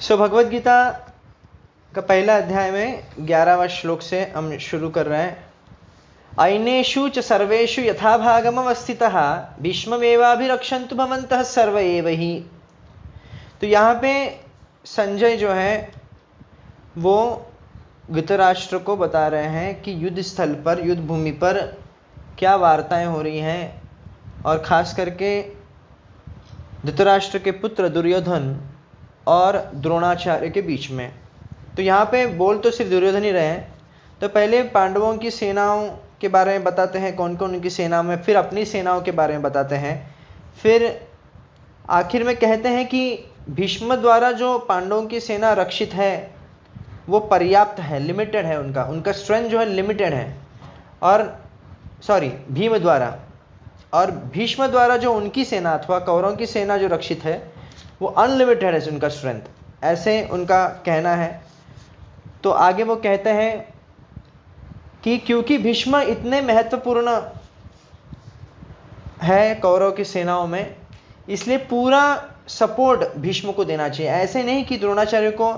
भगवद गीता का पहला अध्याय में 11वां श्लोक से हम शुरू कर रहे हैं। अयनेषु च सर्वेषु यथा भागमवस्थितः भीष्ममेवाभिरक्षन्तु भवन्तः सर्व एव हि। तो यहाँ पे संजय जो है वो धृतराष्ट्र को बता रहे हैं कि युद्ध स्थल पर, युद्ध भूमि पर क्या वार्ताएं हो रही हैं, और खास करके धृतराष्ट्र के पुत्र दुर्योधन और द्रोणाचार्य के बीच में। तो यहाँ पे बोल तो सिर्फ दुर्योधन ही रहे हैं। तो पहले पांडवों की सेनाओं के बारे में बताते हैं, कौन कौन उनकी सेना में, फिर अपनी सेनाओं के बारे में बताते हैं, फिर आखिर में कहते हैं कि भीष्म द्वारा जो पांडवों की सेना रक्षित है वो पर्याप्त है, लिमिटेड है, उनका स्ट्रेंथ जो है लिमिटेड है, और भीम द्वारा, और भीष्म द्वारा जो उनकी सेना अथवा कौरवों की सेना जो रक्षित है वो अनलिमिटेड है उनका स्ट्रेंथ, ऐसे उनका कहना है। तो आगे वो कहते हैं कि क्योंकि भीष्म इतने महत्वपूर्ण है कौरव की सेनाओं में, इसलिए पूरा सपोर्ट भीष्म को देना चाहिए। ऐसे नहीं कि द्रोणाचार्य को,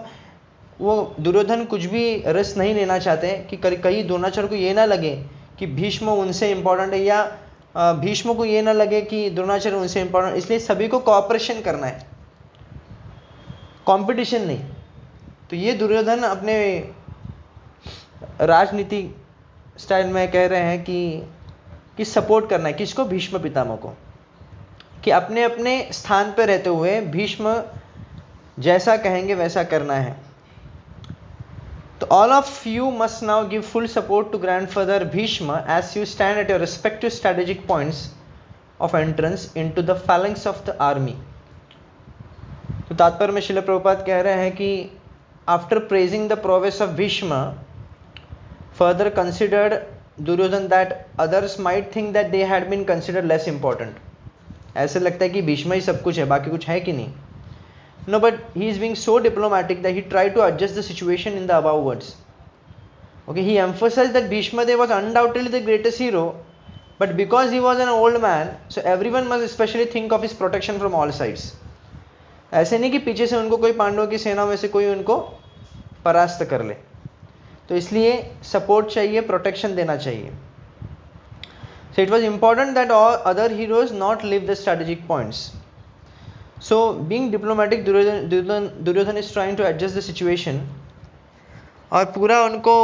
वो दुर्योधन कुछ भी रिस्क नहीं लेना चाहते कि कहीं द्रोणाचार्य को ये ना लगे कि भीष्म उनसे इंपॉर्टेंट है, या भीष्म को ये ना लगे कि द्रोणाचार्य उनसे इंपॉर्टेंट, इसलिए सभी को कोऑपरेशन करना है, कंपटीशन नहीं। तो ये दुर्योधन अपने राजनीति स्टाइल में कह रहे हैं कि सपोर्ट करना है किसको, भीष्म पितामह को, कि अपने अपने स्थान पर रहते हुए भीष्म जैसा कहेंगे वैसा करना है। तो all of you must now give full support to grandfather Bhishma as you stand at your respective strategic points of entrance into the phalanx of the army. तो तात्पर्य में श्रील प्रभुपाद कह रहे हैं कि after praising the prowess of Bhishma, further considered Duryodhana that others might think that they had been considered less important. ऐसे लगता है कि भीष्म ही सब कुछ है, बाकी कुछ है कि नहीं। No, but he is being so diplomatic that he tried to adjust the situation in the above words. Okay, he emphasized that Bhishma Dev was undoubtedly the greatest hero, but because he was an old man, so everyone must specially think of his protection from all sides. ऐसे नहीं कि पीछे से उनको कोई पांडवों की सेना में से कोई उनको परास्त कर ले, तो इसलिए सपोर्ट चाहिए, प्रोटेक्शन देना चाहिए। So it was important that all other heroes not leave the strategic points. So being diplomatic, Duryodhan is trying to adjust the situation, और पूरा उनको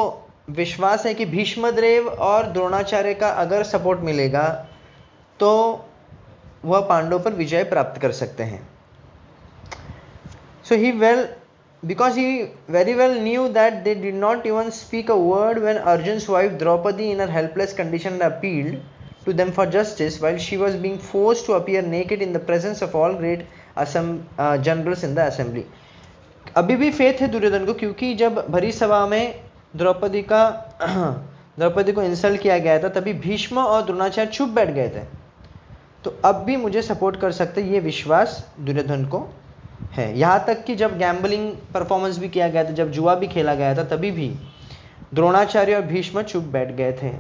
विश्वास है कि भीष्मदेव और द्रोणाचार्य का अगर सपोर्ट मिलेगा तो वह पांडवों पर विजय प्राप्त कर सकते हैं। So because he very well knew that they did not even speak a word when Arjun's wife Draupadi in her helpless condition appealed to them for justice while she was being forced to appear naked in the presence of all great generals in the assembly. अभी भी faith है दुर्योधन को, क्योंकि जब भरी सभा में द्रौपदी को इंसल्ट किया गया था तभी भीष्म और द्रोणाचार्य चुप बैठ गए थे। तो अब भी मुझे सपोर्ट कर सकते, ये विश्वास दुर्योधन को है। यहाँ तक कि जब गैम्बलिंग परफॉर्मेंस भी किया गया था, जब जुआ भी खेला गया था, तभी भी द्रोणाचार्य और भीष्म चुप बैठ गए थे।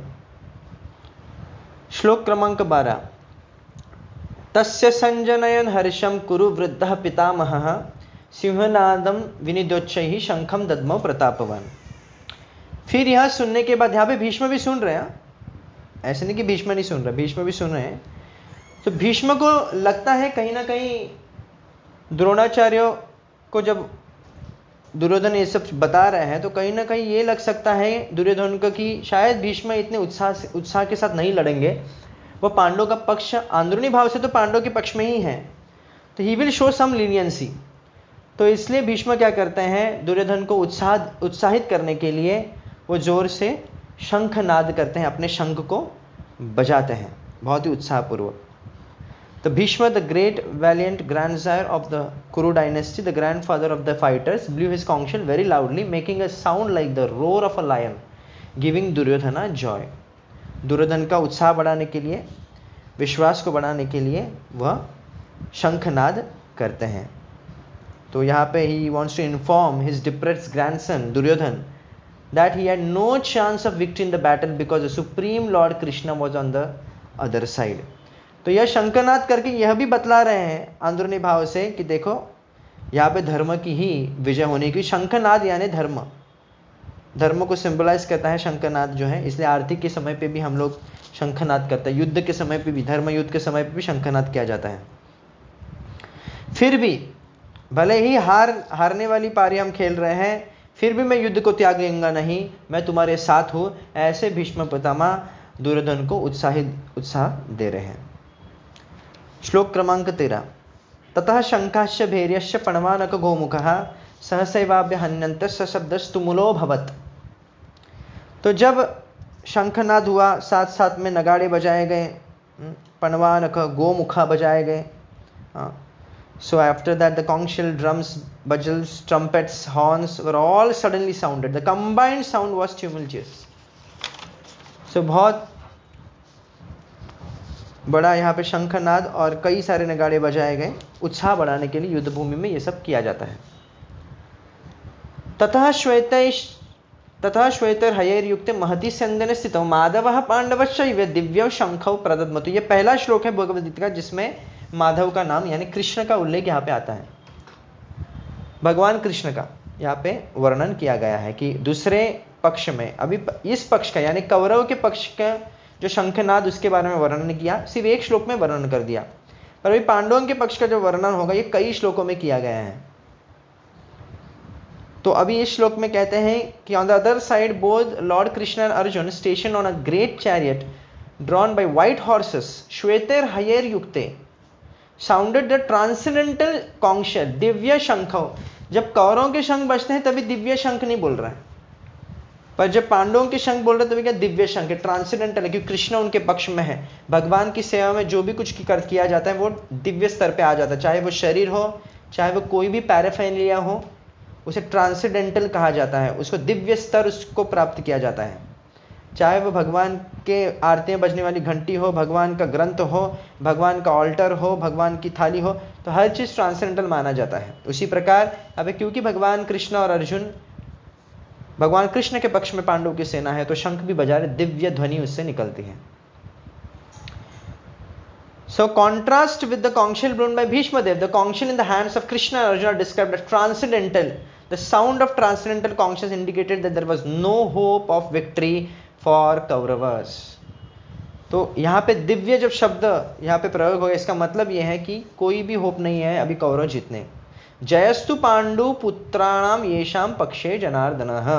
श्लोक क्रमांक 12। तस्य संजनयन हर्षम कुरु वृद्धः पितामहः सिंहनादम विनिदोच्चैः शंखम दद्मौ प्रतापवान। फिर यह सुनने के बाद, यहाँ पे भीष्म भी सुन रहे हैं, ऐसे नहीं कि भीष्म नहीं सुन रहे, भीष्म भी सुन रहे हैं। तो भीष्म को लगता है कहीं ना कहीं द्रोणाचार्य को, जब दुर्योधन ये सब बता रहे हैं तो कहीं ना कहीं ये लग सकता है दुर्योधन को कि शायद भीष्म इतने उत्साह के साथ नहीं लड़ेंगे, वो पांडवों का पक्ष, अंदरूनी भाव से तो पांडवों के पक्ष में ही है, तो he will show some leniency. तो इसलिए भीष्म क्या करते हैं, दुर्योधन को उत्साहित करने के लिए वो जोर से शंखनाद करते हैं, अपने शंख को बजाते हैं बहुत ही उत्साहपूर्वक। The Bhishma, the great valiant grandsire of the Kuru dynasty, the grandfather of the fighters, blew his conch shell very loudly, making a sound like the roar of a lion, giving Duryodhana joy. Duryodhan का उत्साह बढ़ाने के लिए, विश्वास को बढ़ाने के लिए वह शंखनाद करते हैं। तो यहाँ पे he wants to inform his depressed grandson Duryodhan that he had no chance of victory in the battle because the supreme Lord Krishna was on the other side. तो यह शंखनाद करके यह भी बतला रहे हैं अंदरूनी भाव से कि देखो यहाँ पे धर्म की ही विजय होने की। शंखनाद यानी धर्म, धर्म को सिंबलाइज करता है शंखनाद जो है, इसलिए आरती के समय पे भी हम लोग शंखनाद करते हैं। युद्ध के समय पे भी, धर्म युद्ध के समय पे भी शंखनाद किया जाता है। फिर भी भले ही हारने वाली पारी हम खेल रहे हैं, फिर भी मैं युद्ध को त्यागूंगा नहीं, मैं तुम्हारे साथ हूं, ऐसे भीष्म पितामह दुर्योधन को उत्साह दे रहे हैं। श्लोक क्रमांक 13। ततः शंखाश्च भैर्यश्च पणवानक गोमुखः सहसैवाभ्य हन्यन्त सशब्दस्तुमुलो भवत्। तो जब शंखनाद हुआ, साथ साथ में नगाड़े बजाए गए, पणवानक गोमुखा बजाए गए। So after that the conch shell, drums, bugles, trumpets, horns were all suddenly sounded. The combined sound was tumultuous. So बहुत बड़ा यहाँ पे शंखनाद और कई सारे नगाड़े बजाए गए, उत्साह बढ़ाने के लिए युद्ध भूमि में ये सब किया जाता है। तथा श्वेतैर्हयैर्युक्ते महति स्यन्दने स्थितौ माधवः पाण्डवश्चैव दिव्यौ शंखौ प्रदद्मतु। ये पहला श्लोक है भगवद गीता का जिसमें माधव का नाम यानी कृष्ण का उल्लेख यहाँ पे आता है। भगवान कृष्ण का यहाँ पे वर्णन किया गया है कि दूसरे पक्ष में, अभी इस पक्ष का यानी कौरव के पक्ष का जो शंखनाद, उसके बारे में वर्णन किया, सिर्फ एक श्लोक में वर्णन कर दिया। पर अभी पांडवों के पक्ष का जो वर्णन होगा ये कई श्लोकों में किया गया है। तो अभी इस श्लोक में कहते हैं कि on the other side both lord Krishna and Arjun station on a great chariot drawn by white horses श्वेतैर्हयैर्युक्ते साउंडेड द ट्रांसेंडेंटल conch, दिव्य शंख। जब कौरवों के शंख बजते हैं तभी दिव्य शंख नहीं बोल रहा है, पर जब पांडवों के शंख बोल रहे हैं तभी क्या दिव्य शंख है, ट्रांसेंडेंटल है, क्योंकि कृष्ण उनके पक्ष में है। भगवान की सेवा में जो भी कुछ किया जाता है वो दिव्य स्तर पे आ जाता है, चाहे वो शरीर हो, चाहे वो कोई भी पैराफेनिया हो, उसे ट्रांसेंडेंटल कहा जाता है, उसको दिव्य स्तर उसको प्राप्त किया जाता है। चाहे वो भगवान के आरतियाँ बजने वाली घंटी हो, भगवान का ग्रंथ हो, भगवान का ऑल्टर हो, भगवान की थाली हो, तो हर चीज़ ट्रांसेंडेंटल माना जाता है। उसी प्रकार अब क्योंकि भगवान कृष्ण और अर्जुन, भगवान कृष्ण के पक्ष में पांडवों की सेना है, तो शंख भी बजा रहे, दिव्य ध्वनि उससे निकलती है। So contrast with the conch shell blown by Bhishma Dev, the conch shell in the hands of Krishna and Arjuna are described as transcendental. The sound of transcendental conch shells indicated that there was no hope of victory for Kauravas. तो यहाँ पे दिव्य जब शब्द यहाँ पे प्रयोग हो, इसका मतलब यह है कि कोई भी होप नहीं है अभी कौरव जीतने। जयस्तु पांडु पुत्राणाम येषाम पक्षे जनार्दनः।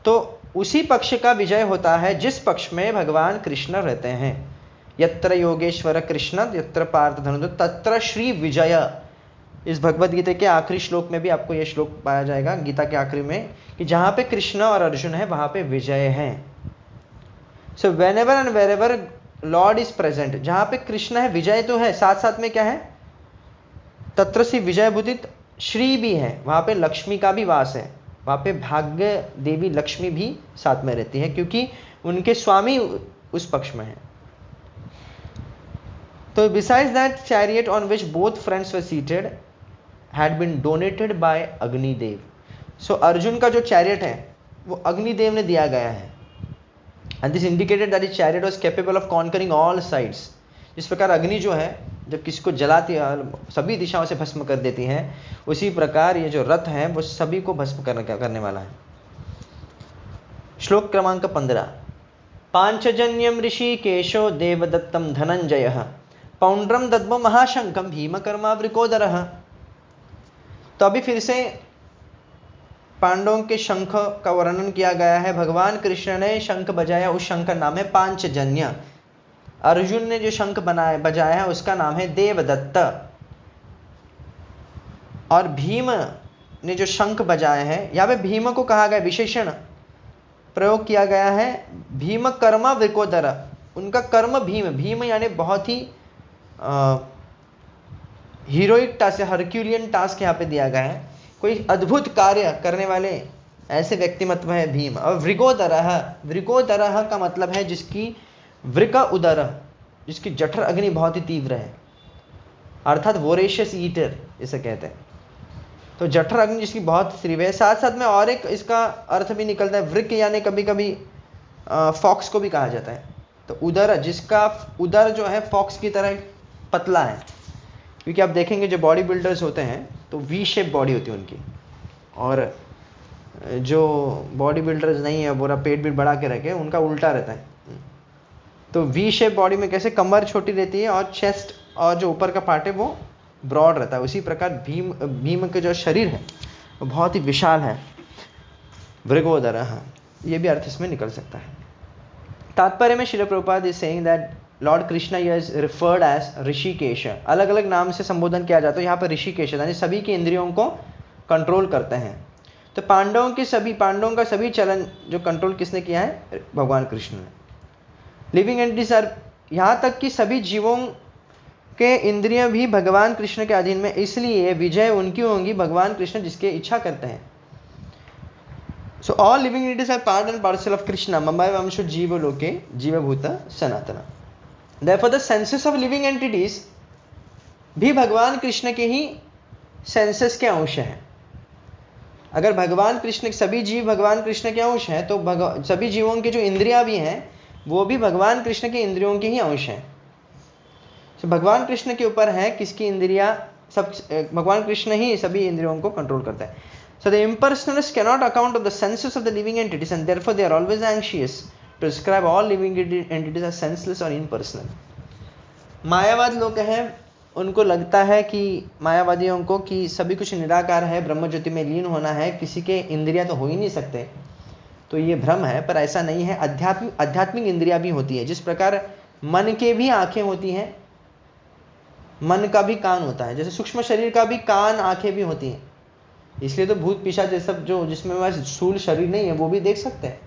तो उसी पक्ष का विजय होता है जिस पक्ष में भगवान कृष्ण रहते हैं। यत्र योगेश्वर कृष्ण यत्र पार्थ धनुष तत्र श्री विजय। इस भगवद गीता के आखिरी श्लोक में भी आपको यह श्लोक पाया जाएगा, गीता के आखिरी में, कि जहां पे कृष्ण और अर्जुन है वहां पे विजय है। So whenever and wherever Lord is present, जहां पे कृष्ण है विजय तो है, साथ साथ में क्या है, तत्र से विजय बुदित श्री भी है, वहां पे लक्ष्मी का भी वास है, वहां पे भाग्य देवी लक्ष्मी भी साथ में रहती है, क्योंकि उनके स्वामी उस पक्ष में है। तो besides that chariot on which both friends were seated had been donated by Agnidev. सो अर्जुन का जो चैरियट है वो अग्निदेव ने दिया गया है। and this indicated that his chariot was capable of conquering all sides। जिस प्रकार अग्नि जो है जब किसी को जलाती है सभी दिशाओं से भस्म कर देती है, उसी प्रकार ये जो रथ है वो सभी को भस्म करने वाला है। श्लोक क्रमांक 15। पांचजन्यम ऋषिकेशो देवदत्तम धनंजयः पौंड्रम दद्मो महाशंखम भीमकर्मा वृकोदरः। तो अभी फिर से पांडवों के शंख का वर्णन किया गया है। भगवान कृष्ण ने शंख बजाया, उस शंख का नाम है पांचजन्य। अर्जुन ने जो शंख बजाया है उसका नाम है देवदत्त। और भीम ने जो शंख बजाया है, यहाँ पे भीम को कहा गया, विशेषण प्रयोग किया गया है, भीम कर्मा वृकोदर। उनका कर्म भीम, भीम यानी बहुत ही हीरोइक टास्क, हरक्यूलियन टास्क यहाँ पे दिया गया है, कोई अद्भुत कार्य करने वाले ऐसे व्यक्तिमत्व है भीम। और वृकोदरः, वृकोदरः का मतलब है जिसकी वृक उदर, जिसकी जठर अग्नि बहुत ही तीव्र है, अर्थात वोरेशियस ईटर इसे कहते हैं। तो जठर अग्नि जिसकी बहुत तीव्र है। साथ साथ में और एक इसका अर्थ भी निकलता है, वृक यानी कभी कभी फॉक्स को भी कहा जाता है। तो उदर, जिसका उदर जो है फॉक्स की तरह पतला है, क्योंकि आप देखेंगे जो बॉडी बिल्डर्स होते हैं तो वी शेप बॉडी होती है उनकी, और जो बॉडी बिल्डर्स नहीं है पूरा पेट भी बढ़ा के रखे उनका उल्टा रहता है। तो वी शेप बॉडी में कैसे कमर छोटी रहती है और चेस्ट और जो ऊपर का पार्ट है वो ब्रॉड रहता है, उसी प्रकार भीम के जो शरीर है वो बहुत ही विशाल है। वृकोदर, हाँ, ये भी अर्थ इसमें निकल सकता है। तात्पर्य में Srila Prabhupada is saying that Lord Krishna is referred as Hrishikesh. अलग अलग नाम से संबोधन किया जाता है, यहाँ पर ऋषिकेश यानी सभी की इंद्रियों को कंट्रोल करते हैं। तो पांडवों का सभी चलन जो कंट्रोल किसने किया है? भगवान कृष्ण ने। लिविंग एंटिटीज आर, यहाँ तक कि सभी जीवों के इंद्रियां भी भगवान कृष्ण के अधीन में, इसलिए विजय उनकी होंगी भगवान कृष्ण जिसकी इच्छा करते हैं। So all living entities are part and parcel of Krishna ममय वंशो जीव लोके जीवभूत सनातन। Therefore the senses of living entities भी भगवान कृष्ण के ही सेंसेस के अंश हैं। अगर भगवान कृष्ण, सभी जीव भगवान कृष्ण के अंश हैं, तो सभी जीवों की जो इंद्रियां भी हैं वो भी भगवान कृष्ण के इंद्रियों के ही अंश हैं। तो भगवान कृष्ण के ऊपर है किसकी इंद्रियां, सब भगवान कृष्ण ही सभी इंद्रियों को कंट्रोल करता है। So the impersonalists cannot account of the senses of the living entities and therefore they are always anxious to describe all living entities as senseless or impersonal. मायावाद लोग हैं, उनको लगता है कि मायावादियों को कि सभी कुछ निराकार है, ब्रह्म ज्योति में लीन होना है, किसी के इंद्रियां तो हो ही नहीं सकते, तो ये भ्रम है। पर ऐसा नहीं है। आध्यात्मिक इंद्रियां भी होती है, जिस प्रकार मन के भी आंखें होती हैं, मन का भी कान होता है, जैसे सूक्ष्म शरीर का भी कान आंखें भी होती हैं। इसलिए तो भूत पिशाच जैसे सब जो जिसमें वह स्थूल शरीर नहीं है वो भी देख सकते हैं।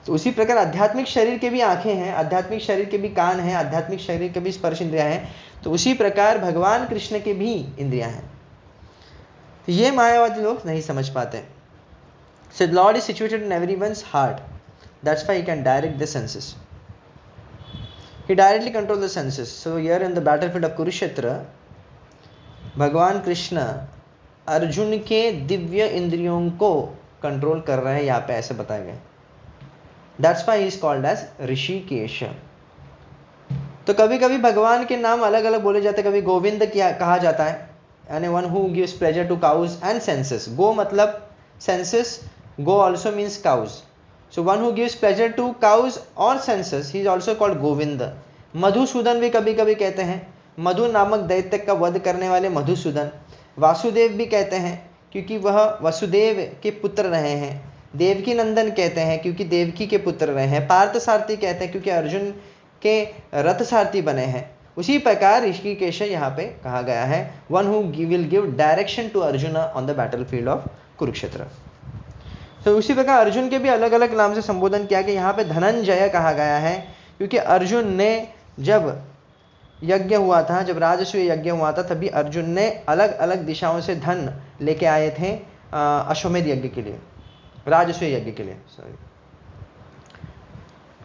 तो उसी प्रकार आध्यात्मिक शरीर के भी आंखें हैं, आध्यात्मिक शरीर के भी कान हैं, आध्यात्मिक शरीर के भी स्पर्श इंद्रियां हैं। तो उसी प्रकार भगवान कृष्ण के भी इंद्रियां हैं। तो ये मायावादी लोग नहीं समझ पाते। So the Lord is situated in everyone's heart. That's why he can direct the senses. He directly controls the senses. So here in the battlefield of Kurukshetra, भगवान कृष्ण अर्जुन के दिव्य इंद्रियों को कंट्रोल कर रहे हैं, यहाँ पे ऐसे बताया गया। That's why he is called as Rishikesh. तो कभी कभी भगवान के नाम अलग अलग बोले जाते हैं, कभी गोविंद कहा जाता है, यानी one who gives pleasure to cows and senses. गो मतलब senses, go also means cows. So one who gives pleasure to cows or senses, he is also called Govinda. Madhusudan भी कभी कभी कहते हैं, मधु नामक दैत्य का वध करने वाले मधुसूदन। वासुदेव भी कहते हैं क्योंकि वह वसुदेव के पुत्र रहे हैं। देवकी नंदन कहते हैं क्योंकि देवकी के पुत्र रहे हैं। पार्थ सारथी कहते हैं क्योंकि अर्जुन के रथ सारथी बने हैं। उसी प्रकार ऋषिकेश यहाँ पे कहा गया है, one who will give direction to Arjuna on the battlefield of Kurukshetra. तो उसी प्रकार अर्जुन के भी अलग अलग नाम से संबोधन किया कि यहाँ पे धनंजय कहा गया है क्योंकि अर्जुन ने जब यज्ञ हुआ था, जब राजसूय यज्ञ हुआ था, तभी अर्जुन ने अलग अलग दिशाओं से धन लेके आए थे अश्वमेध यज्ञ के लिए, राजसूय यज्ञ के लिए, सॉरी,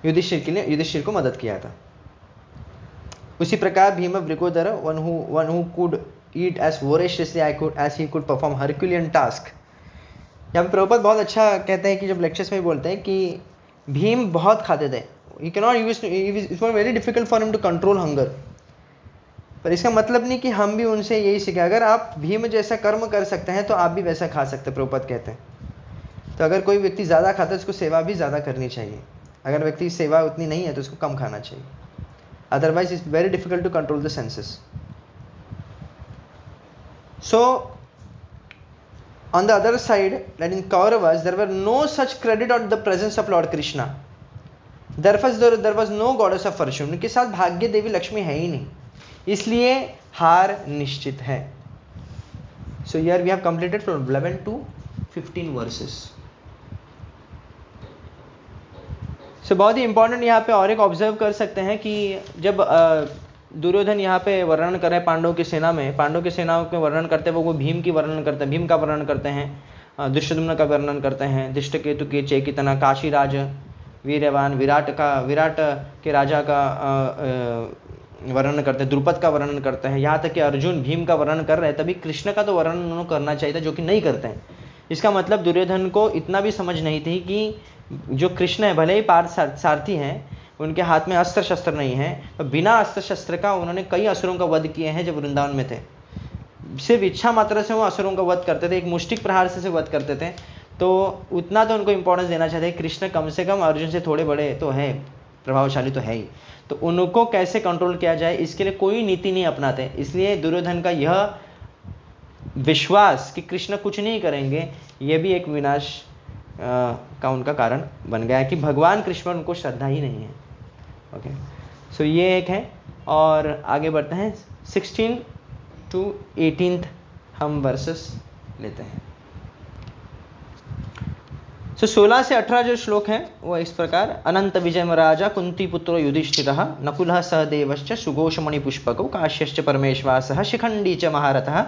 युधिष्ठिर के लिए, युधिष्ठिर को मदद किया था। उसी प्रकार Bhim Vrikodar, one who could eat as voraciously as he could perform herculean task. यहाँ पे प्रभुपाद बहुत अच्छा कहते हैं कि जब लेक्चर्स में बोलते हैं कि भीम बहुत खाते थे, he can not use, it was very difficult for him to control hunger. पर इसका मतलब नहीं कि हम भी उनसे यही सीखें। अगर आप भीम जैसा कर्म कर सकते हैं तो आप भी वैसा खा सकते हैं, प्रभुपाद कहते हैं। तो अगर कोई व्यक्ति ज़्यादा खाता है उसको सेवा भी ज़्यादा करनी चाहिए। अगर व्यक्ति की सेवा उतनी नहीं है तो उसको कम खाना चाहिए, otherwise it's very difficult to control the senses. So on the other side, that in Kauravas there were no such credit on the presence of Lord Krishna. Therefore there was no goddess of fortune. उनके साथ भाग्य देवी लक्ष्मी है ही नहीं, इसलिए हार निश्चित है। So here we have completed from 11 to 15 verses. So बहुत ही important यहाँ पे और एक ऑब्जर्व कर सकते हैं कि जब दुर्योधन यहाँ पे वर्णन कर रहे हैं पांडवों की सेना में, पांडवों की सेना में वर्णन करते हैं वो भीम की वर्णन करते हैं, भीम का वर्णन करते हैं, दुष्टद्युम्न का वर्णन करते हैं, धृष्टकेतु के चेकितना, काशीराज वीरवान, विराट के राजा का वर्णन करते हैं, द्रुपद का वर्णन करते हैं, यहाँ तक कि अर्जुन भीम का वर्णन कर रहे हैं, तभी कृष्ण का तो वर्णन उन्होंने करना चाहिए था, जो कि नहीं करते हैं। इसका मतलब दुर्योधन को इतना भी समझ नहीं थी कि जो कृष्ण है भले ही पार्थ सारथी हैं, उनके हाथ में अस्त्र शस्त्र नहीं है, तो बिना अस्त्र शस्त्र का उन्होंने कई असुरों का वध किए हैं जब वृंदावन में थे। सिर्फ इच्छा मात्र से वो असुरों का वध करते थे, एक मुष्टिक प्रहार से वध करते थे, तो उतना तो उनको इंपॉर्टेंस देना चाहते। कृष्ण कम से कम अर्जुन से थोड़े बड़े तो है, प्रभावशाली तो है ही, तो उनको कैसे कंट्रोल किया जाए इसके लिए कोई नीति नहीं अपनाते। इसलिए दुर्योधन का यह विश्वास कि कृष्ण कुछ नहीं करेंगे, यह भी एक विनाश का उनका कारण बन गया है कि भगवान कृष्ण पर उनको श्रद्धा ही नहीं है। ओके, सो ये एक है। और आगे बढ़ते हैं 16 to 18 हम वर्सेस लेते हैं। सो 16 से 18 जो श्लोक है वो इस प्रकार, अनंत विजय राजा कुंती पुत्रो युधिष्ठिरः नकुलः सहदेवश्च सुघोषमणि पुष्पकौ काश्यश्च परमेश्वासः शिखंडी च महारथः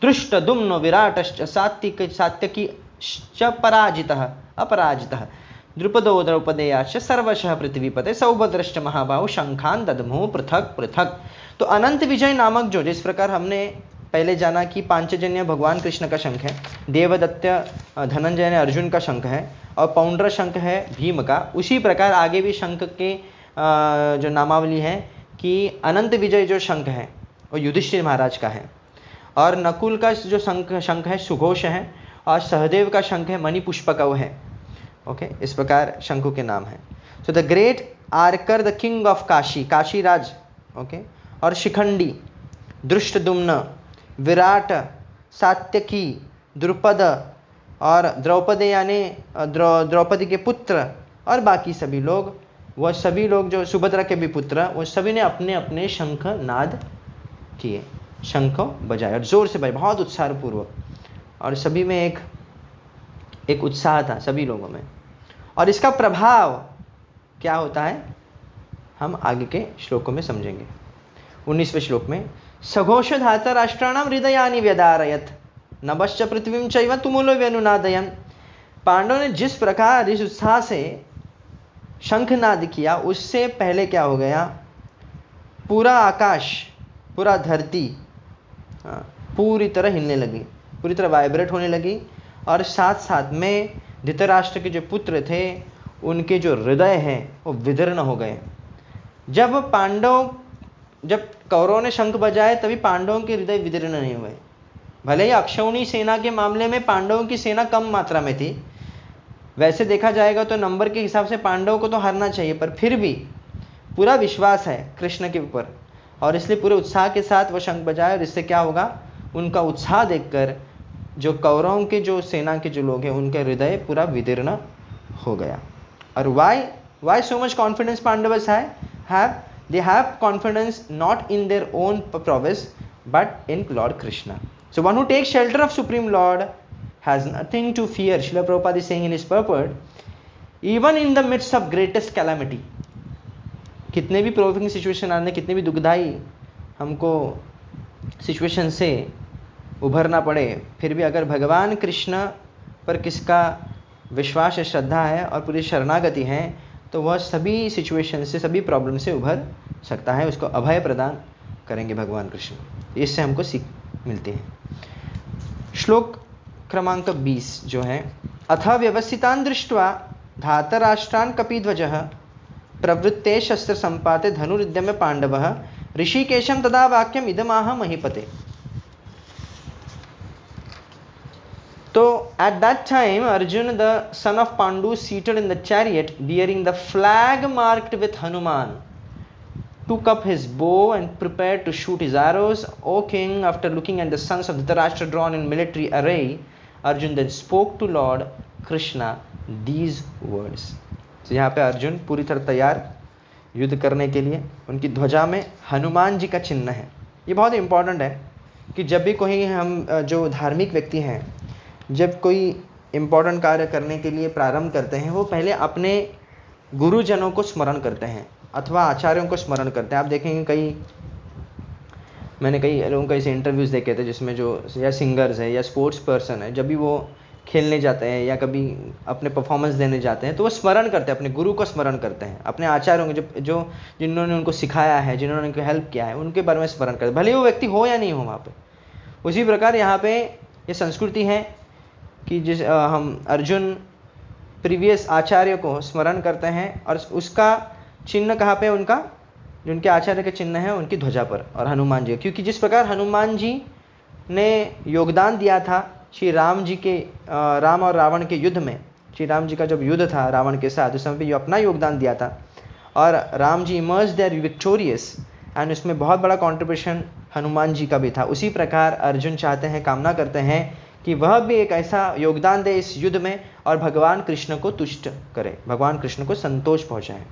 दृष्टद्युम्नो विराटश्च सात्यकी पराजितः अपराजितः द्रुपदो द्रौपदेयाश्च सर्वशः पृथ्वीपते सौभद्रश्च महाबाहु शंखान दधमुः पृथक पृथक। तो अनंत विजय नामक जो, जिस प्रकार हमने पहले जाना कि पांचजन्य भगवान कृष्ण का शंख है, देवदत्त धनंजय ने अर्जुन का शंख है, और पौंड्र शंख है भीम का, उसी प्रकार आगे भी शंख के जो नामावली है कि अनंत विजय जो शंख है वो युधिष्ठिर महाराज का है, और नकुल का जो शंख है सुघोष है, और सहदेव का शंख है मणिपुष्पकव है। ओके, इस प्रकार शंखु के नाम है। So the great archer the king of Kashi, Kashiraj, okay, और शिखंडी, दृष्टद्युम्न, विराट, सात्यकी, द्रुपद और द्रौपदी यानी द्रौपदी के पुत्र और बाकी सभी लोग, वह सभी लोग जो सुभद्रा के भी पुत्र, वो सभी ने अपने अपने शंख नाद किए, शंख बजाए और जोर से बजाए, बहुत उत्साहपूर्वक, और सभी में एक उत्साह था सभी लोगों में। और इसका प्रभाव क्या होता है हम आगे के श्लोकों में समझेंगे। 19वें श्लोक में, सघोष धाता राष्ट्राणाम हृदयानि व्यदारयत नभश्च पृथ्वीं चैव तुमुलो व्यनुनादयन्। पांडवों ने जिस प्रकार इस उत्साह से शंखनाद किया, उससे पहले क्या हो गया, पूरा आकाश, पूरा धरती पूरी तरह हिलने लगी, पूरी तरह वाइब्रेट होने लगी, और साथ साथ में धृतराष्ट्र के जो पुत्र थे उनके जो हृदय हैं वो विदीर्ण हो गए। जब कौरवों ने शंख बजाए तभी पांडवों के हृदय विदीर्ण नहीं हुए। भले ही अक्षौणी सेना के मामले में पांडवों की सेना कम मात्रा में थी, वैसे देखा जाएगा तो नंबर के हिसाब से पांडवों को तो हारना चाहिए, पर फिर भी पूरा विश्वास है कृष्ण के ऊपर, और इसलिए पूरे उत्साह के साथ वो शंख बजाए। और इससे क्या होगा, उनका उत्साह देखकर जो कौरवों के जो सेना के जो लोग हैं उनके हृदय पूरा विदीर्ण हो गया। और why so much confidence Pandavas have? They have confidence not in their own prowess but in Lord Krishna. So one who takes shelter of Supreme Lord has nothing to fear. Srila Prabhupada is saying in his purport, even in the midst of greatest calamity, कितने भी provoking situation आने, कितने भी दुखदाई हमको situation से उभरना पड़े, फिर भी अगर भगवान कृष्ण पर किसका विश्वास है, श्रद्धा है और पूरी शरणागति है, तो वह सभी सिचुएशन से, सभी प्रॉब्लम से उभर सकता है, उसको अभय प्रदान करेंगे भगवान कृष्ण। इससे हमको सीख मिलती है। श्लोक क्रमांक 20 जो है, अथ व्यवस्थितान् दृष्ट्वा धातराष्ट्रान् कपिध्वजः प्रवृत्ते शस्त्र संपाते धनुरुद्यम्य पांडवः ऋषिकेशं तदा वाक्यम इदमाह महीपते। तो at that time Arjuna the son of Pandu seated in the chariot bearing the flag marked with Hanuman took up his bow and prepared to shoot his arrows. O king, after looking at the sons of Dhritarashtra drawn in military array, Arjuna then spoke to Lord Krishna these words. तो यहाँ पे अर्जुन पूरी तरह तैयार युद्ध करने के लिए, उनकी ध्वजा में हनुमान जी का चिन्ह है। ये बहुत इंपॉर्टेंट है कि जब भी कोई हम जो धार्मिक व्यक्ति हैं, जब कोई इम्पोर्टेंट कार्य करने के लिए प्रारंभ करते हैं, वो पहले अपने गुरुजनों को स्मरण करते हैं अथवा आचार्यों को स्मरण करते हैं। आप देखेंगे मैंने कई लोगों का ऐसे इंटरव्यूज़ देखे थे जिसमें जो या सिंगर्स है या स्पोर्ट्स पर्सन है, जब भी वो खेलने जाते हैं या कभी अपने परफॉर्मेंस देने जाते हैं, तो वो स्मरण करते हैं, अपने गुरु को स्मरण करते हैं, अपने आचार्यों को जो जिन्होंने उनको सिखाया है, जिन्होंने उनको हेल्प किया है, उनके बारे में स्मरण करते हैं, भले वो व्यक्ति हो या नहीं हो वहाँ पे। उसी प्रकार यहाँ पे ये संस्कृति है कि हम अर्जुन प्रीवियस आचार्य को स्मरण करते हैं, और उसका चिन्ह कहाँ पे, उनका जो उनके आचार्य के चिन्ह है उनकी ध्वजा पर और हनुमान जी, क्योंकि जिस प्रकार हनुमान जी ने योगदान दिया था श्री राम जी के राम और रावण के युद्ध में। श्री राम जी का जब युद्ध था रावण के साथ, उस समय पे ये अपना योगदान दिया था और Ram ji emerge there victorious, and उसमें बहुत बड़ा कंट्रीब्यूशन हनुमान जी का भी था। उसी प्रकार अर्जुन चाहते हैं, कामना करते हैं कि वह भी एक ऐसा योगदान दे इस युद्ध में और भगवान कृष्ण को तुष्ट करे, भगवान कृष्ण को संतोष पहुंचाए।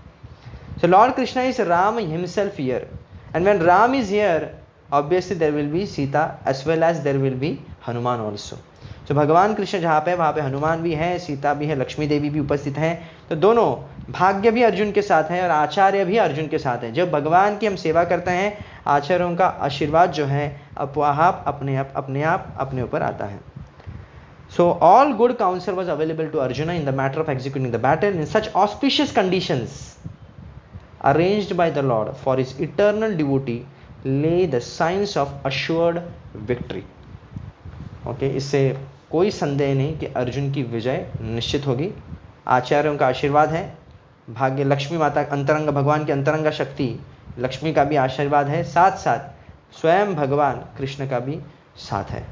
So lord Krishna is Ram himself here, and when Ram is here obviously there will be Sita as well as there will be Hanuman also. तो भगवान कृष्ण जहाँ पे, वहाँ पे हनुमान भी है, सीता भी है, लक्ष्मी देवी भी उपस्थित हैं। तो दोनों भाग्य भी अर्जुन के साथ है और आचार्य भी अर्जुन के साथ है। जब भगवान की हम सेवा करते हैं, आचार्यों का आशीर्वाद जो है अपने आप अपने ऊपर आता है। So all good counsel was available to Arjuna in the matter of executing the battle in such auspicious conditions arranged by the Lord for his eternal devotee lay the signs of assured victory. Okay, इससे कोई संदेह नहीं कि अर्जुन की विजय निश्चित होगी। आचार्यों का आशीर्वाद है, भाग्य लक्ष्मी माता अंतरंग, भगवान की अंतरंग शक्ति लक्ष्मी का भी आशीर्वाद है, साथ साथ स्वयं भगवान कृष्ण का भी साथ है।